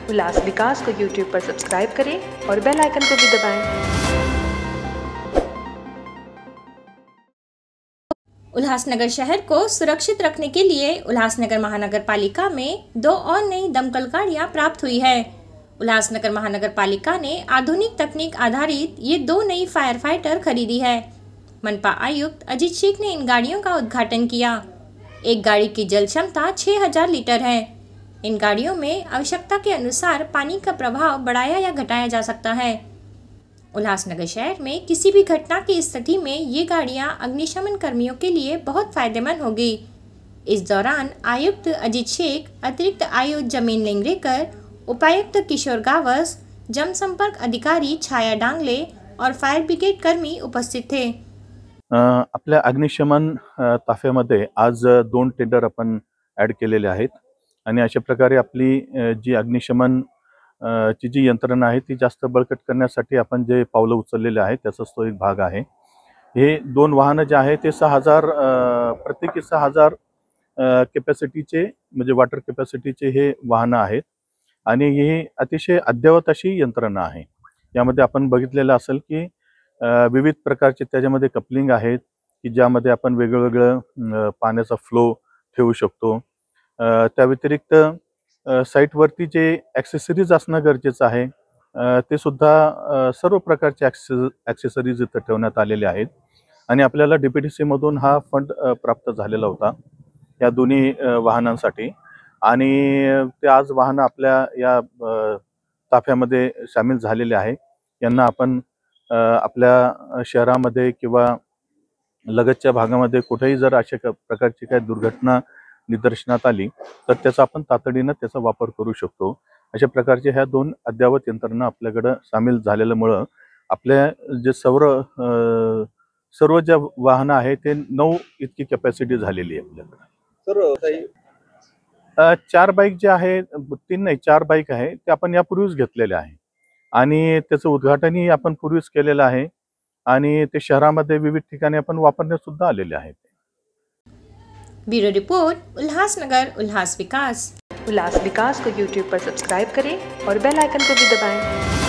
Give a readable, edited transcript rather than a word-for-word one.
उल्लास विकास को YouTube पर subscribe करें और बेल आइकन को भी दबाएं। उल्लासनगर शहर को सुरक्षित रखने के लिए उल्लासनगर महानगर पालिका में 2 और नई दमकल गाड़ियां प्राप्त हुई है। उल्लासनगर महानगर पालिका ने आधुनिक तकनीक आधारित ये 2 नई फायर फाइटर खरीदी है। मनपा आयुक्त अजीत शेख ने इन गाड़ियों का उद्घाटन किया। एक गाड़ी की जल क्षमता 6000 लीटर है। इन गाड़ियों में आवश्यकता के अनुसार पानी का प्रभाव बढ़ाया या घटाया जा सकता है। उल्लासनगर शहर में किसी भी घटना की स्थिति में ये गाड़ियां अग्निशमन कर्मियों के लिए बहुत फायदेमंद होगी। इस दौरान आयुक्त अजीत शेख, अतिरिक्त आयुक्त जमीन लेंगरेकर, उपायुक्त किशोर गावस, जनसंपर्क अधिकारी छाया डांगले और फायर ब्रिगेड कर्मी उपस्थित थे। आपल्या अग्निशमन ताफ्यामध्ये आज 2 टेंडर आपण ॲड केलेले आहेत आणि अशा प्रकारे आपली जी अग्निशमन ची जी यंत्रणा आहे ती जास्त बळकट करण्यासाठी आपण जे पावलं उचललेले आहेत त्याचाच तो एक भाग आहे। हे 2 वाहनं जे आहे ते 6000 प्रत्येकी 6000 कॅपॅसिटीचे म्हणजे वॉटर कॅपॅसिटीचे हे वाहनं आहेत आणि ही अतिशय अद्ययावत अशी यंत्रणा आहे। यामध्ये आपण बघितलेलं असेल की विविध प्रकारचे त्याच्यामध्ये कपलिंग आहेत की ज्यामध्ये आपण वेगवेगळं पाण्याचा फ्लो ठेवू शकतो। त्या व्यतिरिक्त साईटवरती जे ॲक्सेसरीज असणं गरजेचं आहे ते सुद्धा सर्व प्रकारचे ॲक्सेसरीज इथं ठेवण्यात आलेले आहेत आणि आपल्याला DPTC मधून हा फंड प्राप्त झालेला होता या दोन्ही वाहनांसाठी आणि ते आज वाहनं आपल्या या ताफ्यामध्ये सामील झालेले आहे। यांना आपण आपल्या शहरामध्ये किंवा लगतच्या भागामध्ये कुठेही जर अशा प्रकारची काही दुर्घटना निदर्शनात आली तर त्याचा आपण तातडीने त्याचा वापर करू शकतो। अशा प्रकारचे ह्या 2 अद्ययावत यंत्रणा आपल्याकडे सामील झालेल्यामुळे आपल्या जे सर्व ज्या वाहनं आहेत ते 9 इतकी कॅपॅसिटी झालेली आहे आपल्याकडे। सर 4 बाईक जे आहे 3 नाही 4 बाईक आहे ते आपण यापूर्वीच घेतलेले आहे आणि त्याचं उद्घाटनही आपण पूर्वीच केलेलं आहे आणि ते शहरामध्ये विविध ठिकाणी आपण वापरण्यात सुद्धा आलेले आहेत। ब्यूरो रिपोर्ट, उल्लासनगर उल्लास विकास। उल्लास विकास को YouTube पर सब्सक्राइब करें और बेल आइकन को भी दबाएं।